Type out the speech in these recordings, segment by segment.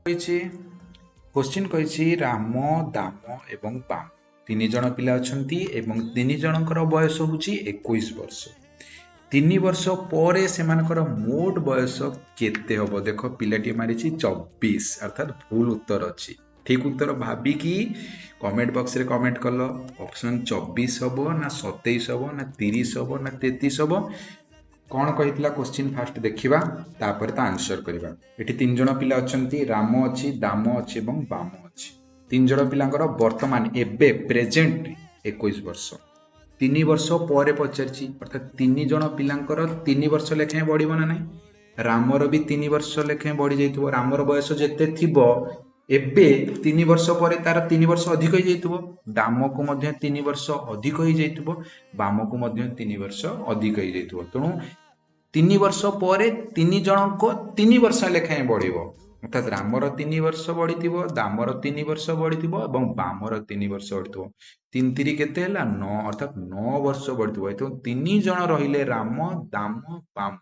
Question कही राम दाम एवं बाम तीन जन पिला अछंती एवं तीन जनकर बयस होची 21 वर्ष 3 वर्ष पर से मोट बयस केते हबो देखो पिलाटी मारी 24 अर्थात भूल उत्तर अच्छी ठीक उत्तर भाविकी कमेंट बॉक्स रे कमेंट कल ऑप्शन 24 हबो ना 27 हबो ना 30 हबो ना 33 हबो कौन कही क्वेश्चन फास्ट देखा तापर ता आंसर करवा ये तीन जन पिला अछंती राम अच्छी दाम अच्छी एवं बाम अच्छी तीन जन पिलांकर वर्तमान एबे प्रेजेंट 21 वर्ष 3 वर्ष पर पचारि अर्थात तीन जन पिलांकर 3 वर्ष लेखाएं बढ़िबो ना नहीं रामर भी 3 वर्ष लेखाएं बढ़ी जाइथिबो रामर बयस जेते थिबो एबे 3 वर्ष पर तार 3 वर्ष अधिक हो जाइथिबो दाम को मध्य 3 वर्ष अधिक हो जाइथिबो बाम को मध्य 3 वर्ष अधिक हो जाइथिबो तेणु 3 वर्ष पर 3 जन को 3 वर्ष लेखाएं बढ़िबो अर्थात रामर 3 वर्ष बढ़ी दामर 3 वर्ष बढ़ी और बामर 3 वर्ष बढ़ी 3 3 केते हला 9 अर्थात 9 वर्ष बढ़ी तो 3 जन रहिले राम दाम बाम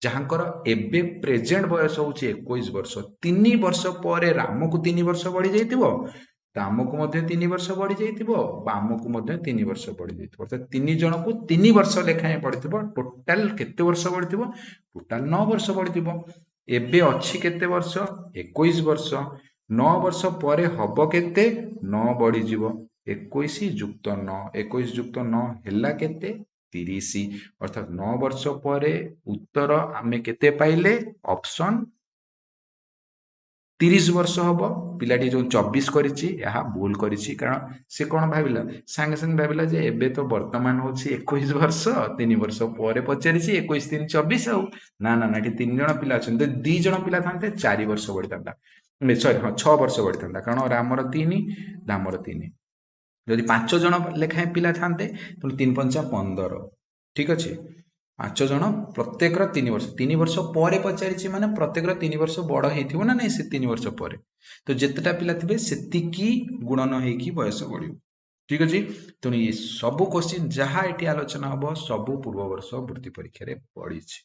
जहाँकर एबे प्रेजेंट बयस होची 21 वर्ष 3 वर्ष पर राम को 3 वर्ष बढ़ी जाइतिबो दाम को मध्य 3 वर्ष बढ़ी जाइतिबो बाम को मध्य 3 वर्ष बढ़ी जाइतिबो अर्थात 3 जन को 3 वर्ष लेखाएं बढ़िथिबो टोटल केते वर्ष बढ़िथिबो टोटल 9 वर्ष बढ़िथिबो एबे अच्छी केते वर्ष 21 वर्ष 9 वर्ष पर हबो केते 9 बढ़ी जीवो 21 युक्त 9 21 युक्त 9 हेला केते 30 अर्थात 9 वर्ष पर उत्तर आमे केते पाइले ऑप्शन 30 वर्ष हबो पिलाटी जो 24 करिछि यहा भूल करिछि कारण से कोन भाबिला संगे संगे भाबिला जे एबे तो वर्तमान होछि 21 वर्ष 3 वर्ष पर पचारिछि 21 3 24 आ ना ना ना एठी 3 जण पिला अछन तो 2 जण पिला थांते 4 वर्ष बढ़ी थांता सॉरी हां 6 वर्ष बढ़ी थांता कारण रामर 3 दामर 3 जदि 5 जण लेखाए पिला थांते तो 3 5 15 ठीक अछि 5 जण प्रत्येक 3 वर्ष पर पचारिछि माने प्रत्येक 3 वर्ष बड़ हेथिबो ना नै से 3 वर्ष पर तो जेतेटा पिला थिबे सेतिकी गुणन हेकी बयस बढ़ियो ठीक अछि तो ये सब क्वेश्चन जहा एटी आलोचना हबो सब पूर्व वर्ष वृत्ति परीक्षा रे पड़ीछि।